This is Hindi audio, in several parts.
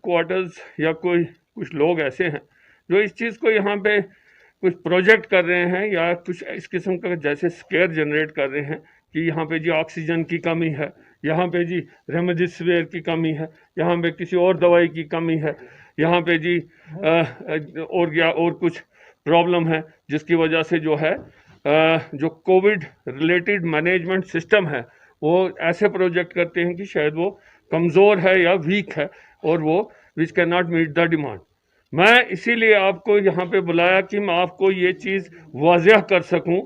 क्वार्टर्स या कुछ लोग ऐसे हैं जो इस चीज़ को यहाँ पे कुछ प्रोजेक्ट कर रहे हैं या कुछ इस किस्म का जैसे स्केयर जनरेट कर रहे हैं कि यहाँ पे जी ऑक्सीजन की कमी है, यहाँ पे जी रेमडेसिविर की कमी है, यहाँ पे किसी और दवाई की कमी है, यहाँ पे जी और कुछ प्रॉब्लम है जिसकी वजह से जो है जो कोविड रिलेटेड मैनेजमेंट सिस्टम है वो ऐसे प्रोजेक्ट करते हैं कि शायद वो कमज़ोर है या वीक है और वो which can not meet the demand. मैं इसीलिए आपको यहाँ पे बुलाया कि मैं आपको ये चीज़ वाज़ह कर सकूँ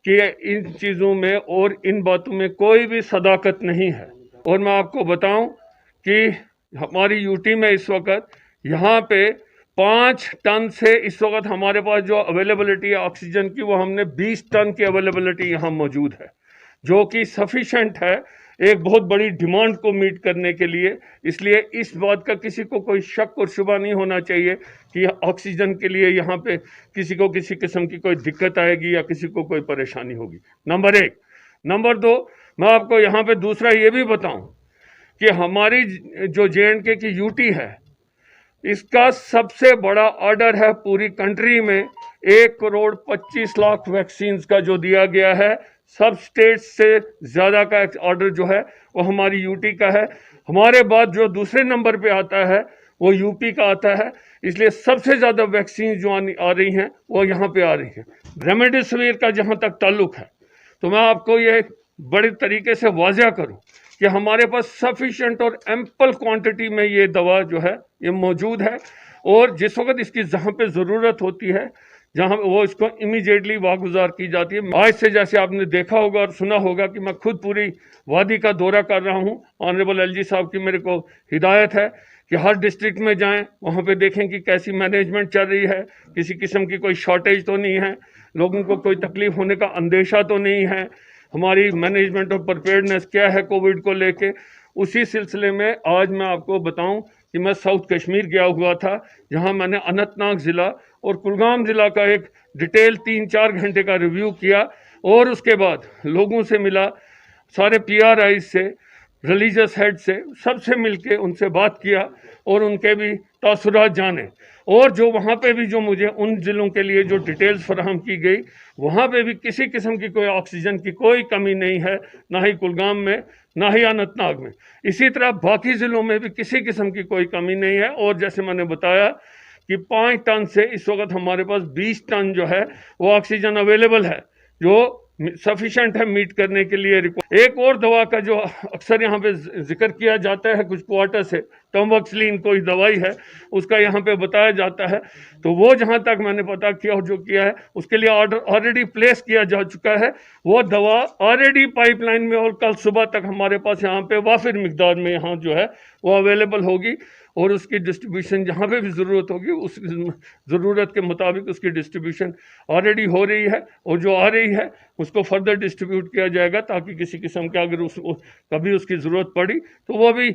कि इन चीज़ों में और इन बातों में कोई भी सदाकत नहीं है। और मैं आपको बताऊं कि हमारी यूटी में इस वक्त यहाँ पे 5 टन से इस वक्त हमारे पास जो अवेलेबिलिटी है ऑक्सीजन की वो हमने 20 टन की अवेलेबिलिटी यहाँ मौजूद है, जो कि सफिशेंट है एक बहुत बड़ी डिमांड को मीट करने के लिए। इसलिए इस बात का किसी को कोई शक और शुबा नहीं होना चाहिए कि ऑक्सीजन के लिए यहाँ पे किसी को किसी किस्म की कोई दिक्कत आएगी या किसी को कोई परेशानी होगी। नंबर 1। नंबर 2, मैं आपको यहाँ पे दूसरा ये भी बताऊं कि हमारी जो JNK की यूटी है इसका सबसे बड़ा ऑर्डर है पूरी कंट्री में 1,25,00,000 वैक्सीन का जो दिया गया है। सब स्टेट से ज़्यादा का ऑर्डर जो है वो हमारी यूटी का है। हमारे बाद जो दूसरे नंबर पे आता है वो यूपी का आता है। इसलिए सबसे ज़्यादा वैक्सीन जो आ रही हैं वो यहाँ पे आ रही हैं। रेमडेसिविर का जहाँ तक ताल्लुक़ है तो मैं आपको ये बड़े तरीके से वाज़ह करूँ कि हमारे पास सफिशेंट और एम्पल क्वांटिटी में ये दवा जो है ये मौजूद है और जिस वक्त इसकी जहाँ पे ज़रूरत होती है जहाँ वो इसको इमीडिएटली वागुजार की जाती है। आज से जैसे आपने देखा होगा और सुना होगा कि मैं खुद पूरी वादी का दौरा कर रहा हूँ। ऑनरेबल LG साहब की मेरे को हिदायत है कि हर डिस्ट्रिक्ट में जाएं, वहाँ पे देखें कि कैसी मैनेजमेंट चल रही है, किसी किस्म की कोई शॉर्टेज तो नहीं है, लोगों को कोई तकलीफ होने का अंदेशा तो नहीं है, हमारी मैनेजमेंट और प्रिपेयर्डनेस क्या है कोविड को लेके। उसी सिलसिले में आज मैं आपको बताऊं कि मैं साउथ कश्मीर गया हुआ था, जहां मैंने अनंतनाग ज़िला और कुलगाम ज़िला का एक डिटेल 3-4 घंटे का रिव्यू किया और उसके बाद लोगों से मिला, सारे PRI से, रिलीजियस हेड से, सबसे मिलके उनसे बात किया और उनके भी तासुरात जाने। और जो वहाँ पे भी जो मुझे उन ज़िलों के लिए जो डिटेल्स फराहम की गई, वहाँ पे भी किसी किस्म की कोई ऑक्सीजन की कोई कमी नहीं है, ना ही कुलगाम में ना ही अनंतनाग में। इसी तरह बाकी ज़िलों में भी किसी किस्म की कोई कमी नहीं है। और जैसे मैंने बताया कि 5 टन से इस वक्त हमारे पास 20 टन जो है वो ऑक्सीजन अवेलेबल है, जो सफिशेंट है मीट करने के लिए। एक और दवा का जो अक्सर यहाँ पे जिक्र किया जाता है कुछ क्वार्टर से, टॉम्बक्सलिन कोई दवाई है, उसका यहाँ पे बताया जाता है। तो वो जहाँ तक मैंने पता किया और जो किया है उसके लिए ऑर्डर ऑलरेडी प्लेस किया जा चुका है। वो दवा ऑलरेडी पाइपलाइन में और कल सुबह तक हमारे पास यहाँ पे वाफिर मिकदार में यहाँ जो है वो अवेलेबल होगी और उसकी डिस्ट्रीब्यूशन जहाँ पे भी ज़रूरत होगी उस ज़रूरत के मुताबिक उसकी डिस्ट्रीब्यूशन ऑलरेडी हो रही है और जो आ रही है उसको फर्दर डिस्ट्रीब्यूट किया जाएगा ताकि किसी किस्म के अगर कभी उसकी ज़रूरत पड़ी तो वो भी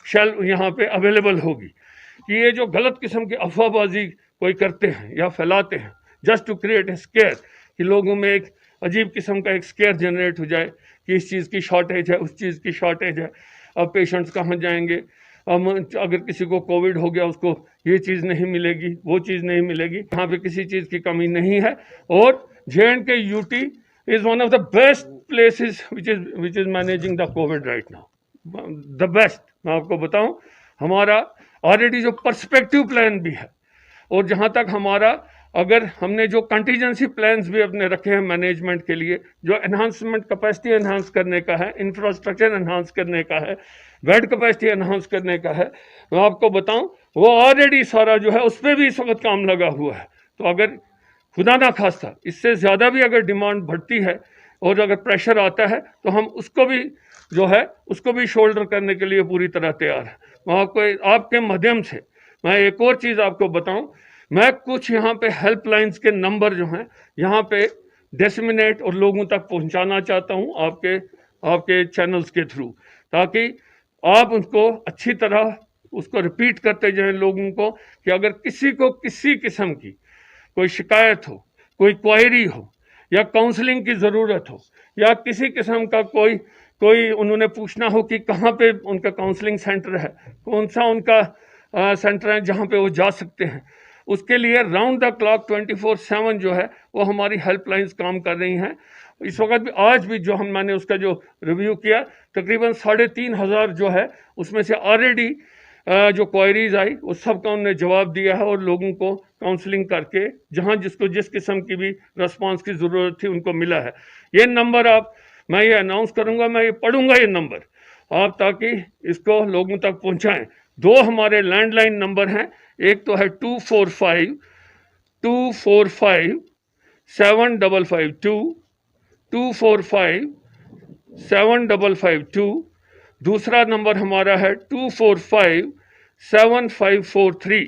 शेल यहाँ पे अवेलेबल होगी। कि ये जो गलत किस्म की अफवाहबाजी कोई करते हैं या फैलाते हैं just to create a scare, कि लोगों में एक अजीब किस्म का एक स्केयर जनरेट हो जाए कि इस चीज़ की शॉर्टेज है, उस चीज़ की शॉर्टेज है, अब पेशेंट्स कहाँ जाएंगे, अगर किसी को कोविड हो गया उसको ये चीज़ नहीं मिलेगी, वो चीज़ नहीं मिलेगी। यहाँ पे किसी चीज़ की कमी नहीं है। और JNK UT is one of the best places which is managing the COVID right now, the best। मैं आपको बताऊं हमारा ऑलरेडी जो पर्सपेक्टिव प्लान भी है और जहाँ तक हमारा अगर हमने जो कंटीजेंसी प्लान्स भी अपने रखे हैं मैनेजमेंट के लिए, जो एनहांसमेंट कैपेसिटी एनहांस करने का है, इंफ्रास्ट्रक्चर एनहांस करने का है, बेड कैपेसिटी एनहांस करने का है, मैं आपको बताऊं वो ऑलरेडी सारा जो है उस पर भी इस वक्त काम लगा हुआ है। तो अगर खुदा ना खास्ता इससे ज़्यादा भी अगर डिमांड बढ़ती है और अगर प्रेशर आता है तो हम उसको भी जो है उसको भी शोल्डर करने के लिए पूरी तरह तैयार है। मैं आपको आपके माध्यम से मैं एक और चीज़ आपको बताऊं, मैं कुछ यहाँ पे हेल्पलाइंस के नंबर जो हैं यहाँ पे डिसमिनेट और लोगों तक पहुँचाना चाहता हूँ आपके चैनल्स के थ्रू, ताकि आप उनको अच्छी तरह उसको रिपीट करते जाएं लोगों को कि अगर किसी को किसी किस्म की कोई शिकायत हो, कोई क्वायरी हो या काउंसलिंग की ज़रूरत हो या किसी किस्म का कोई उन्होंने पूछना हो कि कहाँ पे उनका काउंसलिंग सेंटर है, कौन सा उनका सेंटर हैं जहां पे वो जा सकते हैं। उसके लिए राउंड द क्लॉक 24/7 जो है वो हमारी हेल्पलाइंस काम कर रही हैं। इस वक्त भी, आज भी जो मैंने उसका जो रिव्यू किया, तकरीबन 3,500 जो है उसमें से ऑलरेडी जो क्वायरीज आई वो सबका उन्होंने जवाब दिया है और लोगों को काउंसलिंग करके जहां जिसको जिस किस्म की भी रिस्पांस की ज़रूरत थी उनको मिला है। ये नंबर मैं ये अनाउंस करूंगा, मैं ये पढ़ूंगा ये नंबर आप, ताकि इसको लोगों तक पहुंचाएं। 2 हमारे लैंडलाइन नंबर हैं, एक तो है 245-755-2, 245-755-2। दूसरा नंबर हमारा है 245-7543,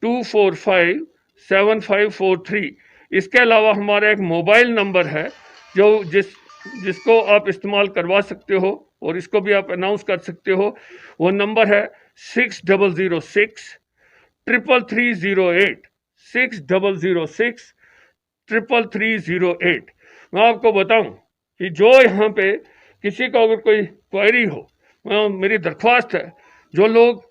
245-7543। इसके अलावा हमारा एक मोबाइल नंबर है जो जिसको आप इस्तेमाल करवा सकते हो और इसको भी आप अनाउंस कर सकते हो। वो नंबर है 6006-33308, 6006-33308। मैं आपको बताऊं कि जो यहाँ पे किसी को अगर कोई क्वेरी हो, मेरी दरख्वास्त है, जो लोग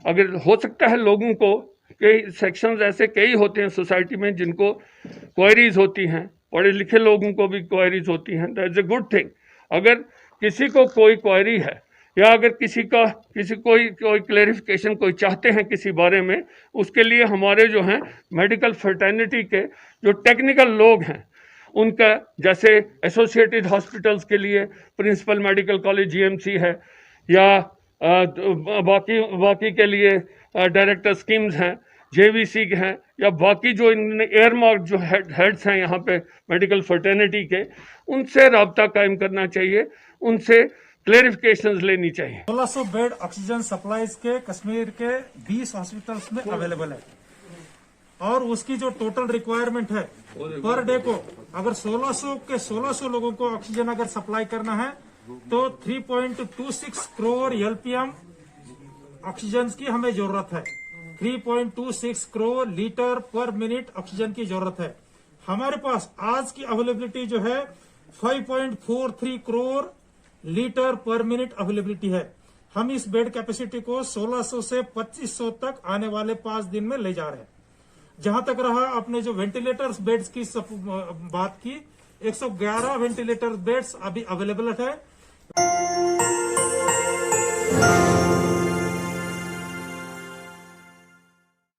अगर हो सकता है, लोगों को कई सेक्शंस ऐसे कई होते हैं सोसाइटी में जिनको क्वेरीज होती हैं, पढ़े लिखे लोगों को भी क्वेरीज होती हैं, that is a good thing. अगर किसी को कोई क्वेरी है या अगर किसी कोई क्लेरिफिकेशन कोई चाहते हैं किसी बारे में, उसके लिए हमारे जो हैं मेडिकल फ्रेटर्निटी के जो टेक्निकल लोग हैं उनका, जैसे एसोसिएटेड हॉस्पिटल्स के लिए प्रिंसिपल मेडिकल कॉलेज जीएमसी है, या बाकी के लिए डायरेक्टर स्कीम्स हैं, जेवीसी के हैं, या बाकी जो इन्होंने एयरमार्क जो हेड्स हैं यहाँ पे मेडिकल फ्रेटर्निटी के, उनसे रब्ता कायम करना चाहिए, उनसे क्लेरिफिकेशंस लेनी चाहिए। 1600 बेड ऑक्सीजन सप्लाईज के कश्मीर के 20 हॉस्पिटल्स में अवेलेबल है और उसकी जो टोटल रिक्वायरमेंट है पर डे को, अगर 1600 लोगों को ऑक्सीजन अगर सप्लाई करना है तो 3.26 करोड़ एलपीएम ऑक्सीजन की हमें जरूरत है। 3.26 करोड़ लीटर पर मिनट ऑक्सीजन की जरूरत है। हमारे पास आज की अवेलेबिलिटी जो है 5.43 करोड़ लीटर पर मिनट अवेलेबिलिटी है। हम इस बेड कैपेसिटी को 1600 से 2500 तक आने वाले 5 दिन में ले जा रहे हैं। जहां तक रहा आपने जो वेंटिलेटर्स बेड्स की बात की, 111 वेंटिलेटर बेड्स अभी अवेलेबल है।